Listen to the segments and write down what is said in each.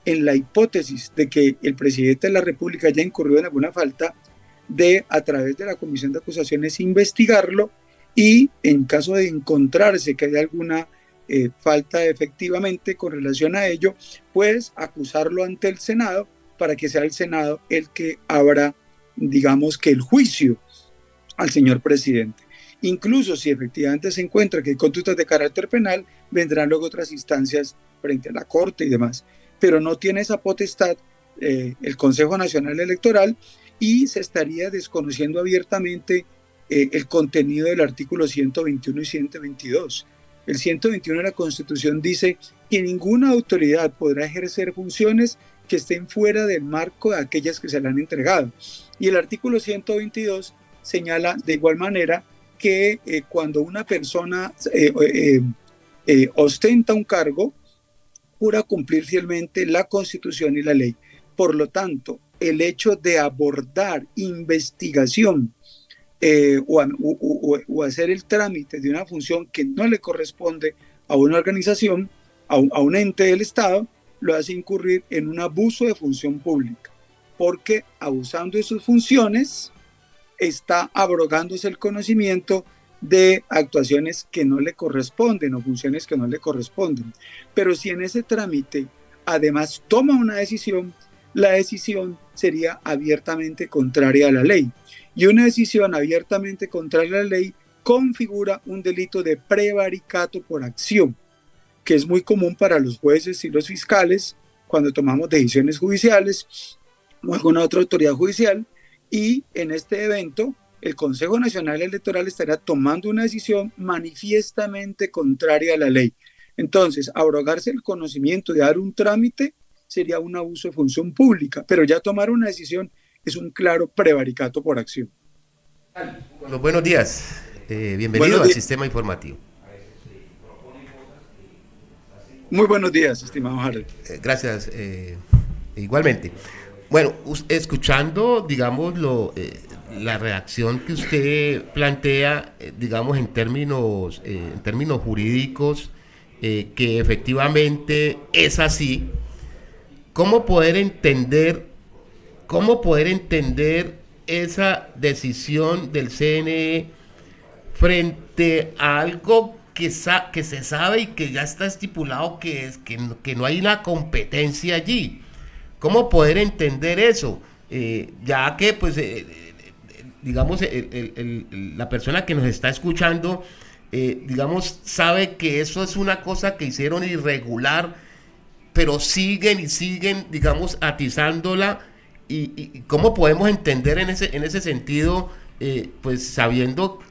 en la hipótesis de que el presidente de la República haya incurrido en alguna falta, de a través de la Comisión de Acusaciones investigarlo y en caso de encontrarse que hay alguna falta efectivamente con relación a ello, pues acusarlo ante el Senado para que sea el Senado el que abra, digamos que el juicio al señor presidente. Incluso si efectivamente se encuentra que hay conductas de carácter penal, vendrán luego otras instancias frente a la Corte y demás. Pero no tiene esa potestad el Consejo Nacional Electoral y se estaría desconociendo abiertamente el contenido del artículo 121 y 122. El 121 de la Constitución dice que ninguna autoridad podrá ejercer funciones que estén fuera del marco de aquellas que se le han entregado. Y el artículo 122 señala de igual manera que cuando una persona ostenta un cargo, jura cumplir fielmente la Constitución y la ley. Por lo tanto, el hecho de abordar investigación o hacer el trámite de una función que no le corresponde a una organización, a un ente del Estado, lo hace incurrir en un abuso de función pública, porque abusando de sus funciones está abrogándose el conocimiento de actuaciones que no le corresponden o funciones que no le corresponden. Pero si en ese trámite además toma una decisión, la decisión sería abiertamente contraria a la ley. Y una decisión abiertamente contraria a la ley configura un delito de prevaricato por acción, que es muy común para los jueces y los fiscales cuando tomamos decisiones judiciales o alguna otra autoridad judicial. Y en este evento, el Consejo Nacional Electoral estará tomando una decisión manifiestamente contraria a la ley. Entonces, abrogarse el conocimiento de dar un trámite sería un abuso de función pública, pero ya tomar una decisión es un claro prevaricato por acción. Bueno, buenos días, bienvenido al Sistema Informativo. Muy buenos días, estimado Harold. Gracias, igualmente. Bueno, escuchando, digamos, la reacción que usted plantea, digamos, en términos jurídicos, que efectivamente es así, ¿cómo poder entender esa decisión del CNE frente a algo que se sabe y que ya está estipulado que no hay una competencia allí? ¿Cómo poder entender eso? Ya que, pues, digamos, la persona que nos está escuchando, digamos, sabe que eso es una cosa que hicieron irregular, pero siguen, digamos, atizándola. ¿Y cómo podemos entender en ese sentido, pues, sabiendo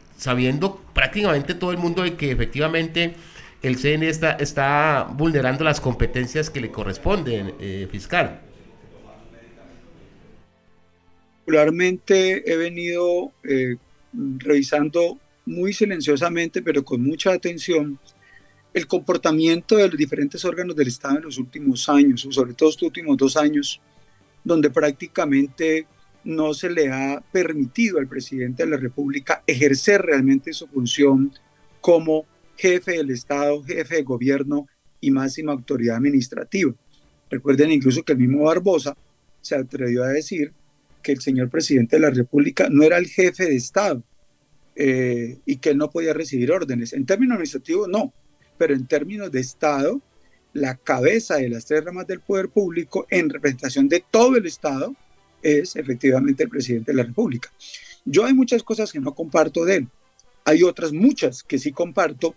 prácticamente todo el mundo de que efectivamente el CNE está vulnerando las competencias que le corresponden, fiscal? Particularmente he venido revisando muy silenciosamente, pero con mucha atención, el comportamiento de los diferentes órganos del Estado en los últimos años, o sobre todo estos últimos 2 años, donde prácticamente no se le ha permitido al presidente de la República ejercer realmente su función como jefe del Estado, jefe de gobierno y máxima autoridad administrativa. Recuerden incluso que el mismo Barbosa se atrevió a decir que el señor presidente de la República no era el jefe de Estado y que él no podía recibir órdenes. En términos administrativos no, pero en términos de Estado, la cabeza de las 3 ramas del poder público en representación de todo el Estado es efectivamente el presidente de la República. Yo hay muchas cosas que no comparto de él, hay otras muchas que sí comparto,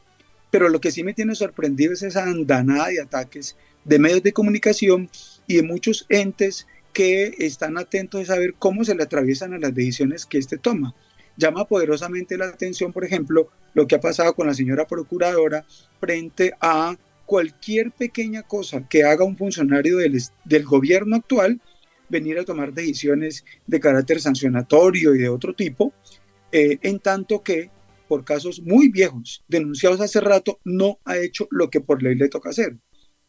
pero lo que sí me tiene sorprendido es esa andanada de ataques de medios de comunicación y de muchos entes que están atentos a saber cómo se le atraviesan a las decisiones que éste toma. Llama poderosamente la atención, por ejemplo, lo que ha pasado con la señora procuradora frente a cualquier pequeña cosa que haga un funcionario del gobierno actual, venir a tomar decisiones de carácter sancionatorio y de otro tipo, en tanto que por casos muy viejos, denunciados hace rato, no ha hecho lo que por ley le toca hacer.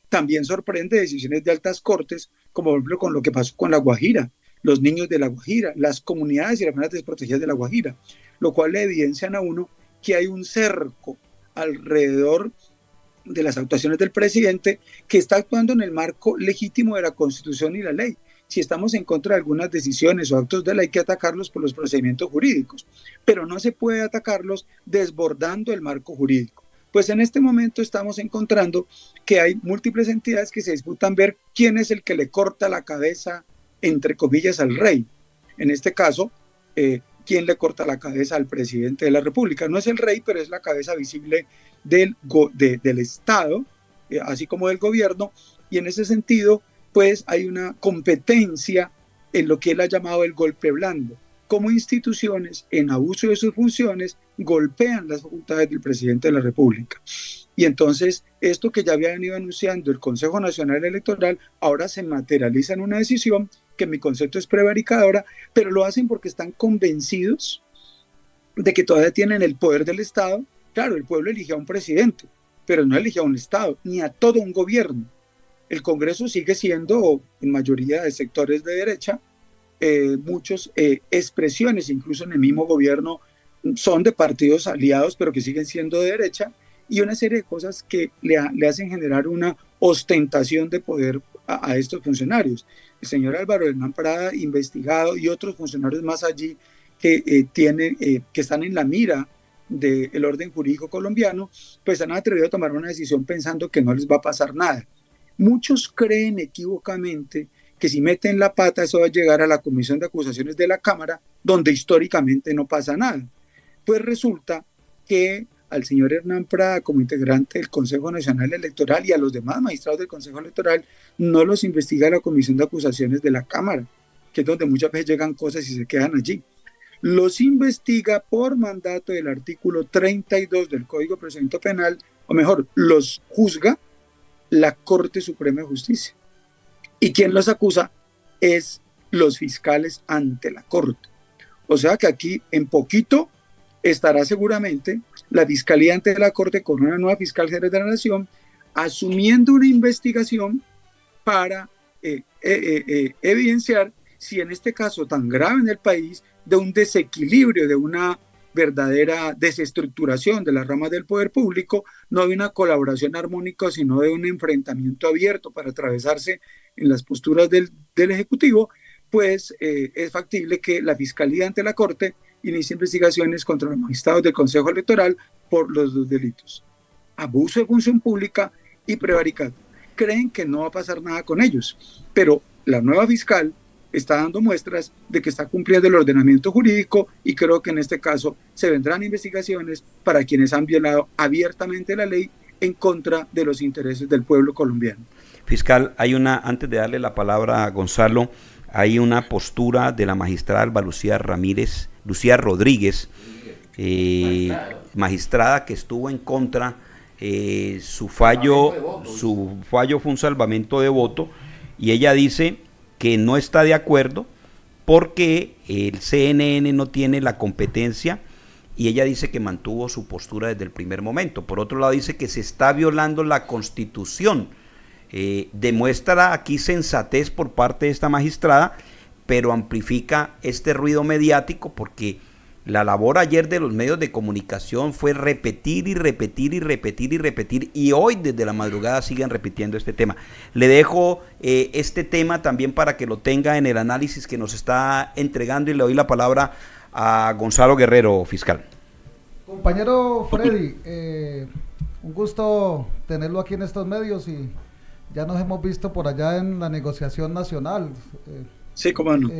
También sorprende decisiones de altas cortes, como por ejemplo con lo que pasó con La Guajira, los niños de La Guajira, las comunidades y las zonas desprotegidas de La Guajira, lo cual le evidencian a uno que hay un cerco alrededor de las actuaciones del presidente, que está actuando en el marco legítimo de la Constitución y la ley. Si estamos en contra de algunas decisiones o actos de ley, hay que atacarlos por los procedimientos jurídicos, pero no se puede atacarlos desbordando el marco jurídico. Pues en este momento estamos encontrando que hay múltiples entidades que se disputan ver quién es el que le corta la cabeza, entre comillas, al rey. En este caso, quién le corta la cabeza al presidente de la República. No es el rey, pero es la cabeza visible del Estado, así como del gobierno, y en ese sentido, pues hay una competencia en lo que él ha llamado el golpe blando. Como instituciones, en abuso de sus funciones, golpean las facultades del presidente de la República. Y entonces, esto que ya había venido anunciando el Consejo Nacional Electoral, ahora se materializa en una decisión que en mi concepto es prevaricadora, pero lo hacen porque están convencidos de que todavía tienen el poder del Estado. Claro, el pueblo eligió a un presidente, pero no eligió a un Estado, ni a todo un gobierno. El Congreso sigue siendo, en mayoría de sectores de derecha, muchas expresiones, incluso en el mismo gobierno, son de partidos aliados, pero que siguen siendo de derecha, y una serie de cosas que le hacen generar una ostentación de poder a estos funcionarios. El señor Álvaro Hernán Prada, investigado, y otros funcionarios más allí que están en la mira del orden jurídico colombiano, pues han atrevido a tomar una decisión pensando que no les va a pasar nada. Muchos creen equivocamente que si meten la pata eso va a llegar a la Comisión de Acusaciones de la Cámara, donde históricamente no pasa nada. Pues resulta que al señor Hernán Prada, como integrante del Consejo Nacional Electoral, y a los demás magistrados del Consejo Electoral, no los investiga la Comisión de Acusaciones de la Cámara, que es donde muchas veces llegan cosas y se quedan allí. Los investiga por mandato del artículo 32 del Código de Procedimiento Penal, o mejor, los juzga la Corte Suprema de Justicia. Y quien los acusa es los fiscales ante la Corte. O sea que aquí en poquito estará seguramente la Fiscalía ante la Corte con una nueva fiscal general de la Nación asumiendo una investigación para evidenciar si en este caso tan grave en el país, de un desequilibrio, de una verdadera desestructuración de las ramas del poder público, no de una colaboración armónica, sino de un enfrentamiento abierto para atravesarse en las posturas del Ejecutivo, pues es factible que la Fiscalía ante la Corte inicie investigaciones contra los magistrados del Consejo Electoral por los dos delitos: abuso de función pública y prevaricato. Creen que no va a pasar nada con ellos, pero la nueva fiscal está dando muestras de que está cumpliendo el ordenamiento jurídico, y creo que en este caso se vendrán investigaciones para quienes han violado abiertamente la ley en contra de los intereses del pueblo colombiano. Fiscal, antes de darle la palabra a Gonzalo, hay una postura de la magistrada Alba Lucía Rodríguez, magistrada que estuvo en contra, su fallo fue un salvamento de voto, y ella dice que no está de acuerdo porque el CNN no tiene la competencia, y ella dice que mantuvo su postura desde el primer momento. Por otro lado, dice que se está violando la Constitución. Demuestra aquí sensatez por parte de esta magistrada, pero amplifica este ruido mediático, porque la labor ayer de los medios de comunicación fue repetir y repetir y repetir y repetir, y hoy desde la madrugada siguen repitiendo este tema. Le dejo este tema también para que lo tenga en el análisis que nos está entregando, y le doy la palabra a Gonzalo Guerrero, fiscal. Compañero Freddy, un gusto tenerlo aquí en estos medios, y ya nos hemos visto por allá en la negociación nacional. Sí, cómo no.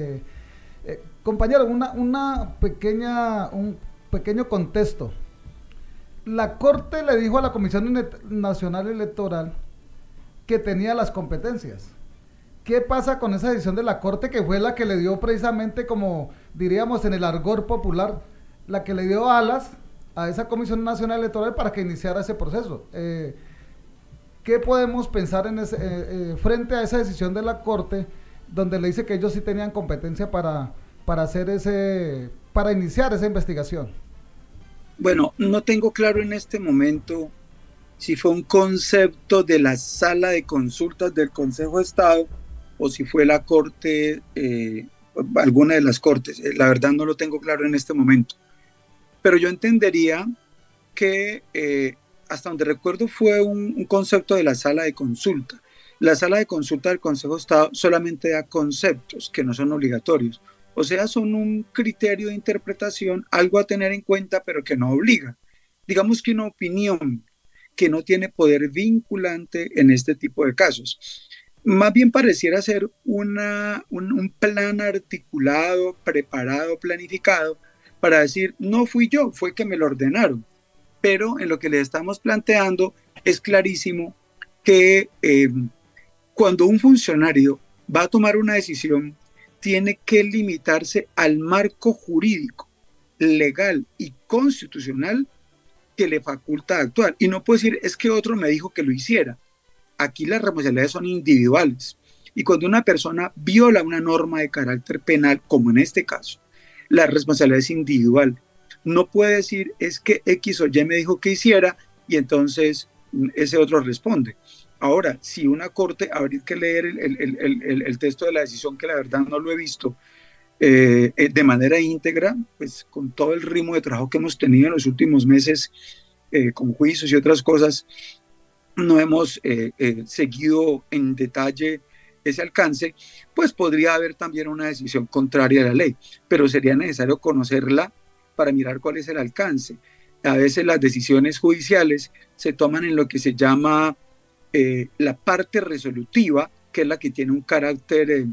Compañero, un pequeño contexto. La Corte le dijo a la Comisión Nacional Electoral que tenía las competencias. ¿Qué pasa con esa decisión de la Corte, que fue la que le dio precisamente, como diríamos en el argot popular, la que le dio alas a esa Comisión Nacional Electoral para que iniciara ese proceso? ¿Qué podemos pensar frente a esa decisión de la Corte, donde le dice que ellos sí tenían competencia para iniciar esa investigación? Bueno, no tengo claro en este momento si fue un concepto de la sala de consultas del Consejo de Estado o si fue la Corte, alguna de las Cortes. La verdad no lo tengo claro en este momento. Pero yo entendería que hasta donde recuerdo, fue un concepto de la sala de consulta. La sala de consulta del Consejo de Estado solamente da conceptos que no son obligatorios. O sea, son un criterio de interpretación, algo a tener en cuenta, pero que no obliga. Digamos que una opinión que no tiene poder vinculante en este tipo de casos. Más bien pareciera ser un plan articulado, preparado, planificado, para decir, no fui yo, fue que me lo ordenaron. Pero en lo que le estamos planteando es clarísimo que cuando un funcionario va a tomar una decisión, tiene que limitarse al marco jurídico, legal y constitucional que le faculta actuar. Y no puede decir, es que otro me dijo que lo hiciera. Aquí las responsabilidades son individuales. Y cuando una persona viola una norma de carácter penal, como en este caso, la responsabilidad es individual. No puede decir, es que X o Y me dijo que hiciera y entonces ese otro responde. Ahora, si una corte, habría que leer el texto de la decisión, que la verdad no lo he visto de manera íntegra, pues con todo el ritmo de trabajo que hemos tenido en los últimos meses, con juicios y otras cosas, no hemos seguido en detalle ese alcance, pues podría haber también una decisión contraria a la ley, pero sería necesario conocerla para mirar cuál es el alcance. A veces las decisiones judiciales se toman en lo que se llama la parte resolutiva, que es la que tiene un carácter,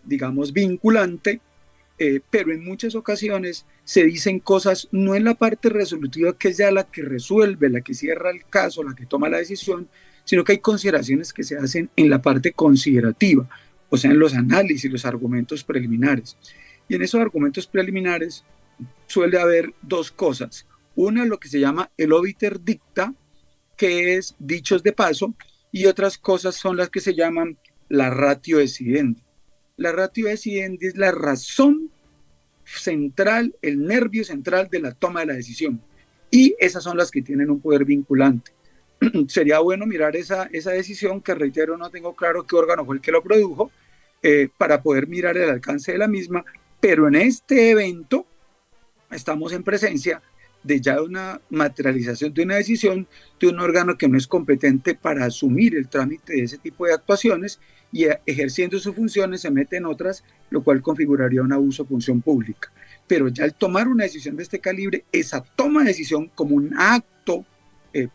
digamos, vinculante, pero en muchas ocasiones se dicen cosas no en la parte resolutiva, que es ya la que resuelve, la que cierra el caso, la que toma la decisión, sino que hay consideraciones que se hacen en la parte considerativa, o sea, en los análisis, los argumentos preliminares. Y en esos argumentos preliminares suele haber dos cosas. Una, lo que se llama el obiter dicta, que es dichos de paso, y otras cosas son las que se llaman la ratio decidendi. La ratio decidendi es la razón central, el nervio central de la toma de la decisión, y esas son las que tienen un poder vinculante. Sería bueno mirar esa decisión, que reitero, no tengo claro qué órgano fue el que lo produjo, para poder mirar el alcance de la misma, pero en este evento estamos en presencia de ya una materialización de una decisión de un órgano que no es competente para asumir el trámite de ese tipo de actuaciones, y ejerciendo sus funciones se mete en otras, lo cual configuraría un abuso de función pública. Pero ya al tomar una decisión de este calibre, esa toma de decisión como un acto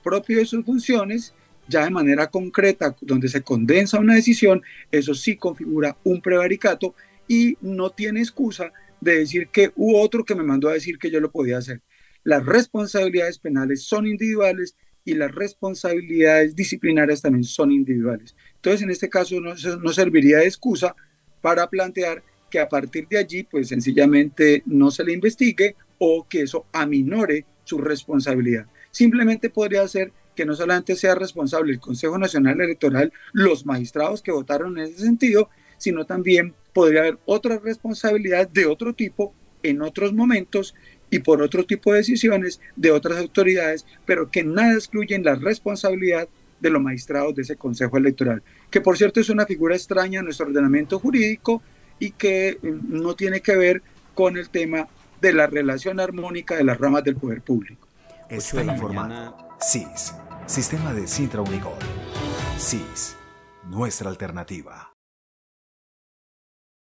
propio de sus funciones, ya de manera concreta, donde se condensa una decisión, eso sí configura un prevaricato y no tiene excusa de decir que hubo otro que me mandó a decir que yo lo podía hacer. Las responsabilidades penales son individuales y las responsabilidades disciplinarias también son individuales. Entonces, en este caso no serviría de excusa para plantear que a partir de allí, pues sencillamente no se le investigue o que eso aminore su responsabilidad. Simplemente podría ser que no solamente sea responsable el Consejo Nacional Electoral, los magistrados que votaron en ese sentido, sino también podría haber otra responsabilidad de otro tipo en otros momentos y por otro tipo de decisiones de otras autoridades, pero que nada excluyen la responsabilidad de los magistrados de ese Consejo Electoral, que por cierto es una figura extraña en nuestro ordenamiento jurídico y que no tiene que ver con el tema de la relación armónica de las ramas del poder público. Está informado. SIS, Sistema de Sintra Unicol. SIS, nuestra alternativa.